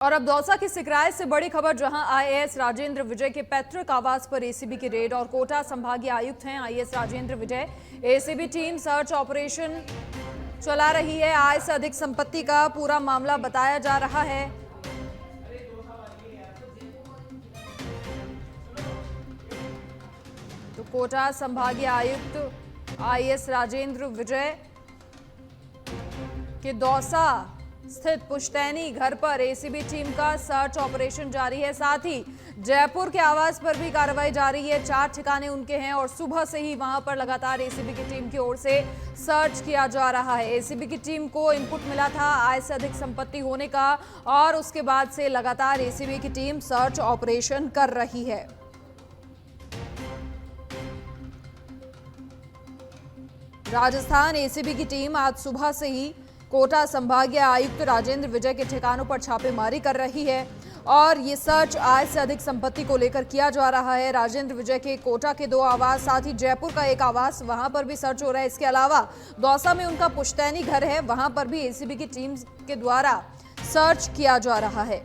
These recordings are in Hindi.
और अब दौसा की सिकराय से बड़ी खबर, जहां आईएएस राजेंद्र विजय के पैतृक आवास पर एसीबी की रेड और कोटा संभागीय आयुक्त हैं आईएएस राजेंद्र विजय। एसीबी टीम सर्च ऑपरेशन चला रही है। आय से अधिक संपत्ति का पूरा मामला बताया जा रहा है। तो कोटा संभागीय आयुक्त आईएएस राजेंद्र विजय के दौसा स्थित पुश्तैनी घर पर एसीबी टीम का सर्च ऑपरेशन जारी है। साथ ही जयपुर के आवास पर भी कार्रवाई जारी है। 4 ठिकाने उनके हैं और सुबह से ही वहां पर लगातार एसीबी की टीम की ओर से सर्च किया जा रहा है। एसीबी की टीम को इनपुट मिला था आय से अधिक संपत्ति होने का और उसके बाद से लगातार एसीबी की टीम सर्च ऑपरेशन कर रही है। राजस्थान एसीबी की टीम आज सुबह से ही कोटा संभागीय आयुक्त राजेंद्र विजय के ठिकानों पर छापेमारी कर रही है और ये सर्च आय से अधिक संपत्ति को लेकर किया जा रहा है। राजेंद्र विजय के कोटा के 2 आवास, साथ ही जयपुर का एक आवास, वहां पर भी सर्च हो रहा है। इसके अलावा दौसा में उनका पुश्तैनी घर है, वहां पर भी एसीबी की टीम के द्वारा सर्च किया जा रहा है।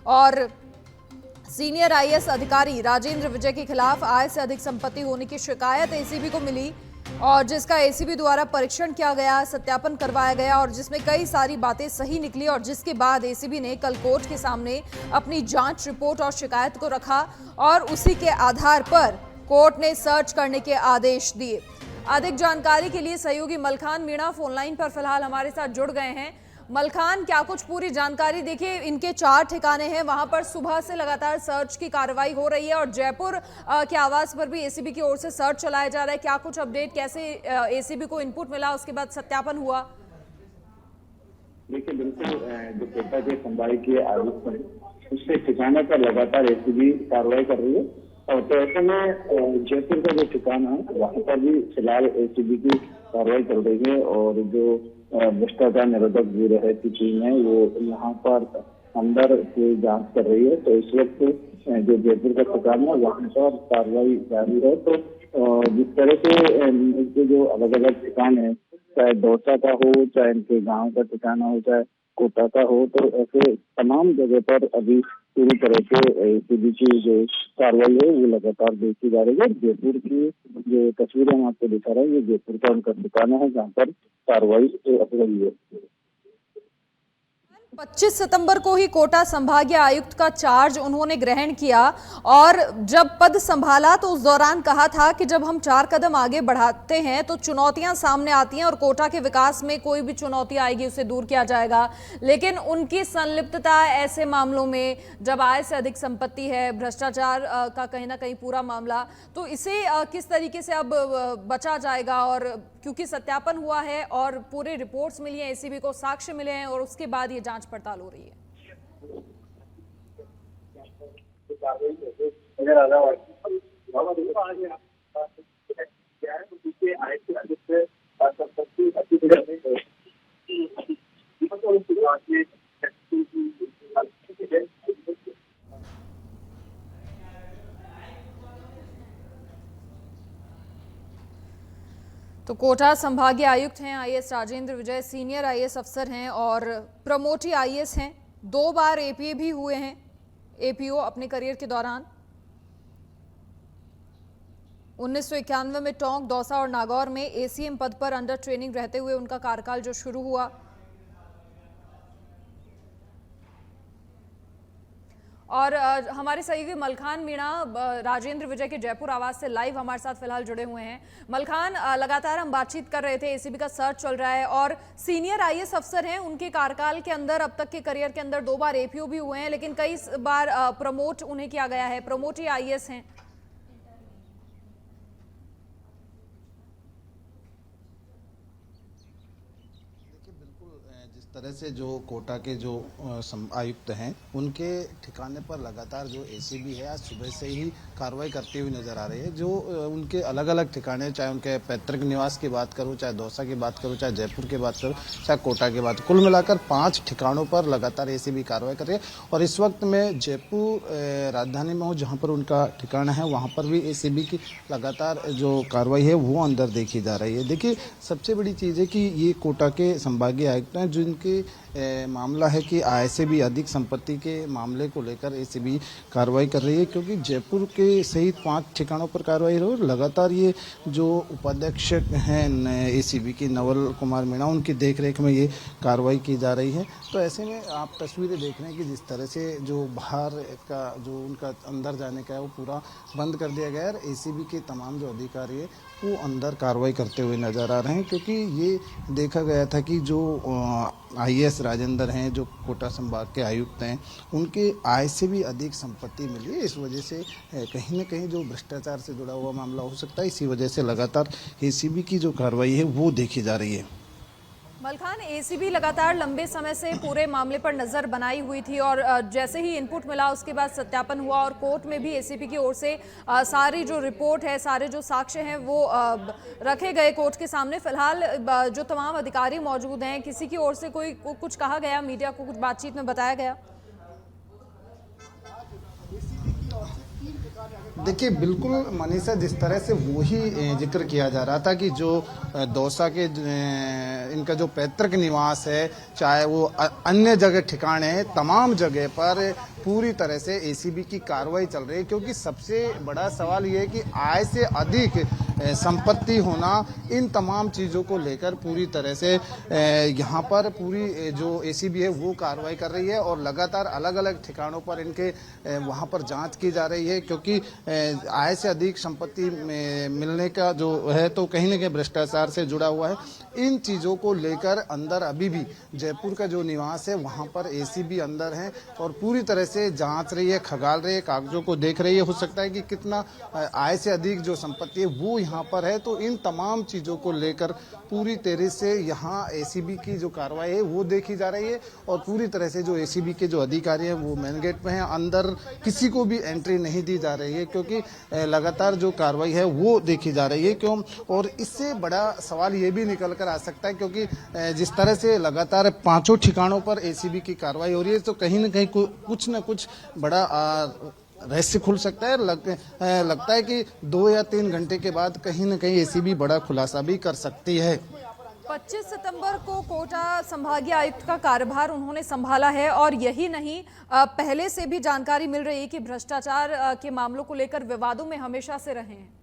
और सीनियर आईएएस अधिकारी राजेंद्र विजय के खिलाफ आय से अधिक संपत्ति होने की शिकायत एसीबी को मिली और जिसका एसीबी द्वारा परीक्षण किया गया, सत्यापन करवाया गया और जिसमें कई सारी बातें सही निकली और जिसके बाद एसीबी ने कल कोर्ट के सामने अपनी जांच रिपोर्ट और शिकायत को रखा और उसी के आधार पर कोर्ट ने सर्च करने के आदेश दिए। अधिक जानकारी के लिए सहयोगी मलखान मीणा फोनलाइन पर फिलहाल हमारे साथ जुड़ गए हैं। मलखान, क्या कुछ पूरी जानकारी? देखिए, इनके 4 ठिकाने हैं, वहां पर सुबह से लगातार सर्च की कार्रवाई हो रही है और जयपुर के आवास पर भी एसीबी की ओर से सर्च चलाया जा रहा है। क्या कुछ अपडेट, कैसे एसीबी को इनपुट मिला, उसके बाद सत्यापन हुआ? देखिए, बिल्कुल जो कोटा के संभागीय आयुक्त हैं उसके ठिकाने पर लगातार एसीबी कार्रवाई कर रही है और तो ऐसे में जयपुर का जो ठिकाना है वहाँ पर भी फिलहाल एसीबी की कार्रवाई चल रही है और जो भ्रष्टाचार निरोधक ब्यूरो है की टीम है वो यहाँ पर अंदर की जांच कर रही है। तो इस वक्त जो जयपुर का ठिकाना है वहाँ पर कार्रवाई जारी है। तो जिस तरह से इनके जो अलग अलग ठिकाने हैं, चाहे दौसा का हो, चाहे इनके गांव का ठिकाना हो, चाहे कोटा का हो, तो ऐसे तमाम जगह पर अभी पूरी तरह से एसीबी की जो कार्रवाई है वो लगातार देखी जा रही है। जयपुर की जो तस्वीरें हम आपको दिखा रहे हैं, ये जयपुर का उनका ठिकाना है जहाँ पर कार्रवाई हो रही है। 25 सितंबर को ही कोटा संभागीय आयुक्त का चार्ज उन्होंने ग्रहण किया और जब पद संभाला तो उस दौरान कहा था कि जब हम 4 कदम आगे बढ़ाते हैं तो चुनौतियां सामने आती हैं और कोटा के विकास में कोई भी चुनौती आएगी उसे दूर किया जाएगा। लेकिन उनकी संलिप्तता ऐसे मामलों में, जब आय से अधिक संपत्ति है, भ्रष्टाचार का कहीं ना कहीं पूरा मामला, तो इसे किस तरीके से अब बचा जाएगा? और क्योंकि सत्यापन हुआ है और पूरे रिपोर्ट्स मिली हैं, एसीबी को साक्ष्य मिले हैं और उसके बाद ये जांच पड़ताल हो रही है। तो कोटा संभागीय आयुक्त हैं आईएएस राजेंद्र विजय, सीनियर आईएएस अफसर हैं और प्रमोटी आईएएस हैं। 2 बार एपीए भी हुए हैं, एपीओ अपने करियर के दौरान। 1991 में टोंक, दौसा और नागौर में एसीएम पद पर अंडर ट्रेनिंग रहते हुए उनका कार्यकाल जो शुरू हुआ। और हमारे सहयोगी मलखान मीणा राजेंद्र विजय के जयपुर आवास से लाइव हमारे साथ फिलहाल जुड़े हुए हैं। मलखान, लगातार हम बातचीत कर रहे थे, एसीबी का सर्च चल रहा है और सीनियर आईएएस अफसर हैं, उनके कार्यकाल के अंदर, अब तक के करियर के अंदर 2 बार एपीओ भी हुए हैं, लेकिन कई बार प्रमोट उन्हें किया गया है, प्रमोटी आईएएस हैं। जिस तरह से जो कोटा के जो आयुक्त हैं उनके ठिकाने पर लगातार जो एसीबी है आज सुबह से ही कार्रवाई करती हुई नजर आ रही है। जो उनके अलग अलग ठिकाने, चाहे उनके पैतृक निवास की बात करूं, चाहे दौसा की बात करूं, चाहे जयपुर की बात करूं, चाहे कोटा की बात, कुल मिलाकर 5 ठिकानों पर लगातार एसीबी कार्रवाई कर रही है। और इस वक्त में जयपुर राजधानी में हूँ जहाँ पर उनका ठिकाना है, वहाँ पर भी एसीबी की लगातार जो कार्रवाई है वो अंदर देखी जा रही है। देखिए, सबसे बड़ी चीज़ है कि ये कोटा के संभागीय आयुक्त हैं जिनके मामला है कि आय से भी अधिक संपत्ति के मामले को लेकर एसीबी कार्रवाई कर रही है, क्योंकि जयपुर के सहित 5 ठिकानों पर कार्रवाई हो लगातार ये जो उपाध्यक्ष हैं एसीबी की नवल कुमार मीणा, उनकी देखरेख में ये कार्रवाई की जा रही है। तो ऐसे में आप तस्वीरें देख रहे हैं कि जिस तरह से जो बाहर का जो उनका अंदर जाने का है वो पूरा बंद कर दिया गया है और एसीबी के तमाम जो अधिकारी है वो अंदर कार्रवाई करते हुए नजर आ रहे हैं, क्योंकि ये देखा गया था कि जो आईएएस राजेंद्र हैं, जो कोटा संभाग के आयुक्त हैं, उनके आय से भी अधिक संपत्ति मिली है। इस वजह से कहीं न कहीं जो भ्रष्टाचार से जुड़ा हुआ मामला हो सकता है, इसी वजह से लगातार एसीबी की जो कार्रवाई है वो देखी जा रही है। मलखान, एसीबी लगातार लंबे समय से पूरे मामले पर नजर बनाई हुई थी और जैसे ही इनपुट मिला उसके बाद सत्यापन हुआ और कोर्ट में भी एसीबी की ओर से सारी जो रिपोर्ट है, सारे जो साक्ष्य हैं वो रखे गए कोर्ट के सामने। फिलहाल जो तमाम अधिकारी मौजूद हैं, किसी की ओर से कोई कुछ कहा गया, मीडिया को कुछ बातचीत में बताया गया? देखिए, बिल्कुल मनीषा, जिस तरह से वही जिक्र किया जा रहा था कि जो दौसा के इनका जो पैतृक निवास है, चाहे वो अन्य जगह ठिकाने हैं, तमाम जगह पर पूरी तरह से एसीबी की कार्रवाई चल रही है, क्योंकि सबसे बड़ा सवाल ये है कि आय से अधिक संपत्ति होना, इन तमाम चीज़ों को लेकर पूरी तरह से यहाँ पर पूरी जो एसीबी है वो कार्रवाई कर रही है और लगातार अलग अलग ठिकानों पर इनके वहाँ पर जांच की जा रही है, क्योंकि आय से अधिक संपत्ति मिलने का जो है तो कहीं न कहीं भ्रष्टाचार से जुड़ा हुआ है। इन चीज़ों को लेकर अंदर अभी भी जयपुर का जो निवास है वहाँ पर एसीबी अंदर है और पूरी तरह से जांच रही है, खंगाल रही है, कागजों को देख रही है। हो सकता है कि कितना आय से अधिक जो संपत्ति है वो यहाँ पर है, तो इन तमाम चीज़ों को लेकर पूरी तरह से यहाँ एसीबी की जो कार्रवाई है वो देखी जा रही है और पूरी तरह से जो एसीबी के जो अधिकारी हैं वो मेन गेट पे हैं, अंदर किसी को भी एंट्री नहीं दी जा रही है, क्योंकि लगातार जो कार्रवाई है वो देखी जा रही है। क्यों? और इससे बड़ा सवाल ये भी निकल कर आ सकता है, क्योंकि जिस तरह से लगातार 5 ठिकानों पर एसीबी की कार्रवाई हो रही है, तो कहीं न कहीं कुछ न कुछ बड़ा रहस्य खुल सकता है। लगता है कि 2 या 3 घंटे के बाद कहीं न कहीं एसीबी बड़ा खुलासा भी कर सकती है। 25 सितंबर को कोटा संभागीय आयुक्त का कार्यभार उन्होंने संभाला है और यही नहीं, पहले से भी जानकारी मिल रही है कि भ्रष्टाचार के मामलों को लेकर विवादों में हमेशा से रहे हैं।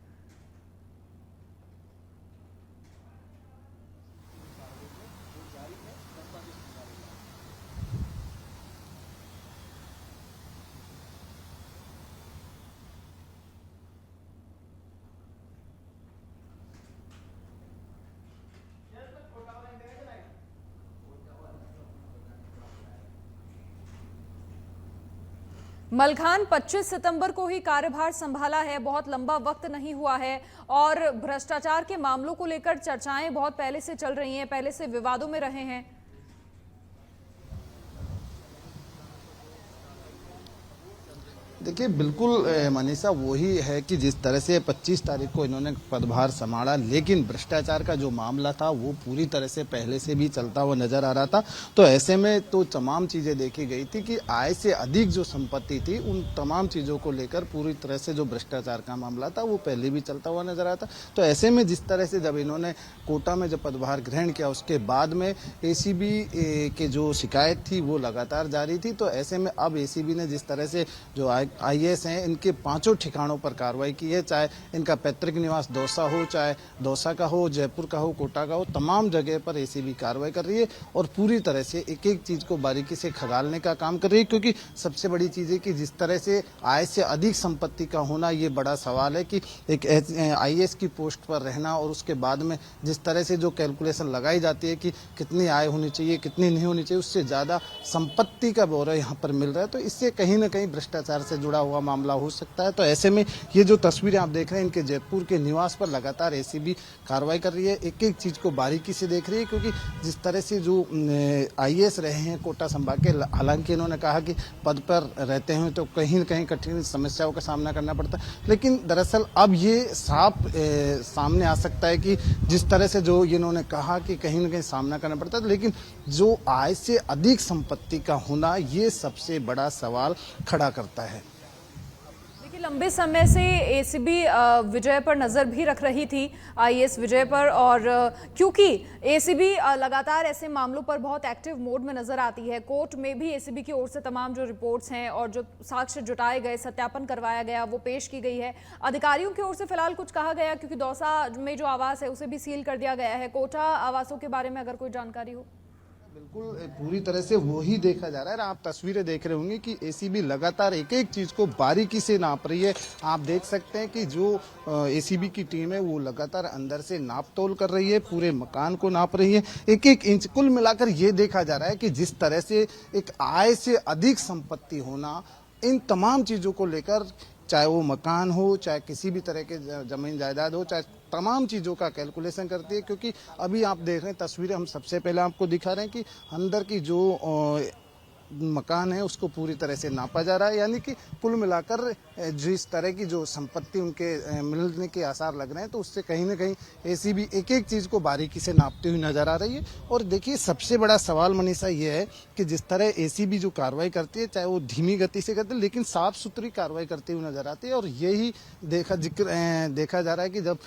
मलखान, 25 सितंबर को ही कार्यभार संभाला है, बहुत लंबा वक्त नहीं हुआ है और भ्रष्टाचार के मामलों को लेकर चर्चाएं बहुत पहले से चल रही हैं, पहले से विवादों में रहे हैं। देखिए, बिल्कुल मनीषा, वही है कि जिस तरह से 25 तारीख को इन्होंने पदभार संभाला, लेकिन भ्रष्टाचार का जो मामला था वो पूरी तरह से पहले से भी चलता हुआ नजर आ रहा था। तो ऐसे में तो तमाम चीज़ें देखी गई थी कि आय से अधिक जो संपत्ति थी, उन तमाम चीज़ों को लेकर पूरी तरह से जो भ्रष्टाचार का मामला था वो पहले भी चलता हुआ नजर आता। तो ऐसे में जिस तरह से जब इन्होंने कोटा में जब पदभार ग्रहण किया, उसके बाद में एसीबी के जो शिकायत थी वो लगातार जारी थी। तो ऐसे में अब एसीबी ने जिस तरह से जो आईएएस हैं, इनके 5 ठिकानों पर कार्रवाई की है, चाहे इनका पैतृक निवास दौसा हो, चाहे दौसा का हो, जयपुर का हो, कोटा का हो, तमाम जगह पर एसीबी कार्रवाई कर रही है और पूरी तरह से एक एक चीज को बारीकी से खंगालने का काम कर रही है। क्योंकि सबसे बड़ी चीज है कि जिस तरह से आय से अधिक संपत्ति का होना, ये बड़ा सवाल है कि एक आईएएस की पोस्ट पर रहना और उसके बाद में जिस तरह से जो कैलकुलेशन लगाई जाती है कि कितनी आय होनी चाहिए, कितनी नहीं होनी चाहिए, उससे ज्यादा संपत्ति का ब्यौरा यहाँ पर मिल रहा है। तो इससे कहीं ना कहीं भ्रष्टाचार से जुड़ा हुआ मामला हो सकता है। तो ऐसे में ये जो तस्वीरें आप देख रहे हैं, इनके जयपुर के निवास पर लगातार एसीबी कार्रवाई कर रही है, एक एक चीज को बारीकी से देख रही है। क्योंकि जिस तरह से जो आईएएस रहे हैं कोटा संभाग के, हालांकि इन्होंने कहा कि पद पर रहते हैं तो कहीं न कहीं कठिन समस्याओं का सामना करना पड़ता है, लेकिन दरअसल अब ये साफ सामने आ सकता है कि जिस तरह से जो इन्होंने कहा कि कहीं न कहीं सामना करना पड़ता है, लेकिन जो आय से अधिक संपत्ति का होना, ये सबसे बड़ा सवाल खड़ा करता है। लंबे समय से एसीबी विजय पर नजर भी रख रही थी, आईएएस विजय पर, और क्योंकि एसीबी लगातार ऐसे मामलों पर बहुत एक्टिव मोड में नजर आती है। कोर्ट में भी एसीबी की ओर से तमाम जो रिपोर्ट्स हैं और जो साक्ष्य जुटाए गए, सत्यापन करवाया गया, वो पेश की गई है। अधिकारियों की ओर से फिलहाल कुछ कहा गया, क्योंकि दौसा में जो आवास है उसे भी सील कर दिया गया है। कोटा आवासों के बारे में अगर कोई जानकारी हो। बिल्कुल पूरी तरह से वो ही देखा जा रहा है। आप तस्वीरें देख रहे होंगे कि एसीबी लगातार एक एक चीज को बारीकी से नाप रही है। आप देख सकते हैं कि जो एसीबी की टीम है वो लगातार अंदर से नाप तोल कर रही है, पूरे मकान को नाप रही है, एक एक इंच। कुल मिलाकर ये देखा जा रहा है कि जिस तरह से एक आय से अधिक संपत्ति होना, इन तमाम चीजों को लेकर, चाहे वो मकान हो, चाहे किसी भी तरह के जमीन जायदाद हो, चाहे तमाम चीज़ों का कैलकुलेशन करती है। क्योंकि अभी आप देख रहे हैं तस्वीरें, हम सबसे पहले आपको दिखा रहे हैं कि अंदर की जो मकान है उसको पूरी तरह से नापा जा रहा है। यानी कि कुल मिलाकर जिस तरह की जो संपत्ति उनके मिलने के आसार लग रहे हैं, तो उससे कहीं ना कहीं एसीबी एक एक चीज़ को बारीकी से नापती हुई नजर आ रही है। और देखिए, सबसे बड़ा सवाल मनीषा ये है कि जिस तरह एसीबी जो कार्रवाई करती है, चाहे वो धीमी गति से करती है, लेकिन साफ सुथरी कार्रवाई करती हुई नजर आती है। और यही देखा जा रहा है कि जब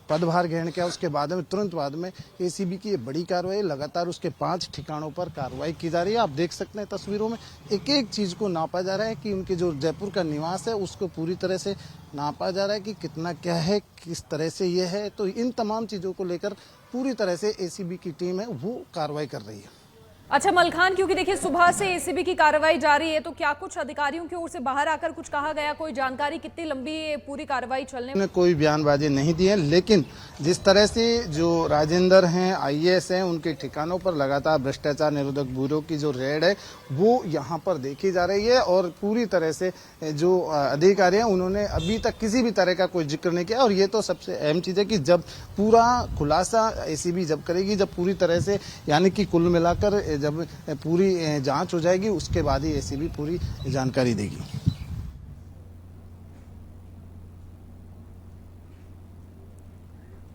पदभार ग्रहण किया उसके बाद में, तुरंत बाद में एसीबी की ये बड़ी कार्रवाई, लगातार उसके 5 ठिकानों पर कार्रवाई की जा रही है। आप देख सकते हैं तस्वीरों में एक एक चीज को नापा जा रहा है कि उनके जो जयपुर का निवास है उसको पूरी तरह से नापा जा रहा है कि कितना क्या है, किस तरह से ये है। तो इन तमाम चीजों को लेकर पूरी तरह से एसीबी की टीम है वो कार्रवाई कर रही है। अच्छा मलखान, क्योंकि देखिए सुबह से एसीबी की कार्रवाई जारी है, तो क्या कुछ अधिकारियों की ओर से बाहर आकर कुछ कहा गया, कोई जानकारी, कितनी लंबी ये पूरी कार्रवाई चलने में? कोई बयानबाजी नहीं दी है, लेकिन जिस तरह से जो राजेंद्र हैं, आईएएस हैं, उनके ठिकानों पर लगातार भ्रष्टाचार निरोधक ब्यूरो की जो रेड है वो यहाँ पर देखी जा रही है। और पूरी तरह से जो अधिकारी हैं उन्होंने अभी तक किसी भी तरह का कोई जिक्र नहीं किया। और ये तो सबसे अहम चीज है कि जब पूरा खुलासा एसीबी जब करेगी, जब पूरी तरह से, यानी कि कुल मिलाकर जब पूरी जांच हो जाएगी, उसके बाद ही एसीबी पूरी जानकारी देगी।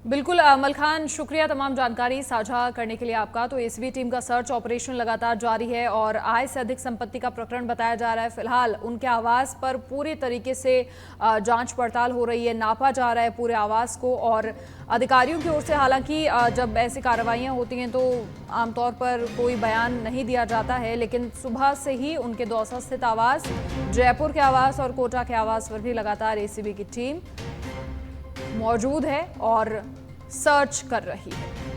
बिल्कुल मलखान, शुक्रिया तमाम जानकारी साझा करने के लिए आपका। तो एसीबी टीम का सर्च ऑपरेशन लगातार जारी है और आय से अधिक संपत्ति का प्रकरण बताया जा रहा है। फिलहाल उनके आवास पर पूरी तरीके से जांच पड़ताल हो रही है, नापा जा रहा है पूरे आवास को। और अधिकारियों की ओर से हालांकि जब ऐसी कार्रवाइयां होती हैं तो आमतौर पर कोई बयान नहीं दिया जाता है, लेकिन सुबह से ही उनके दौसा स्थित आवास, जयपुर के आवास और कोटा के आवास पर भी लगातार एसीबी की टीम मौजूद है और सर्च कर रही है।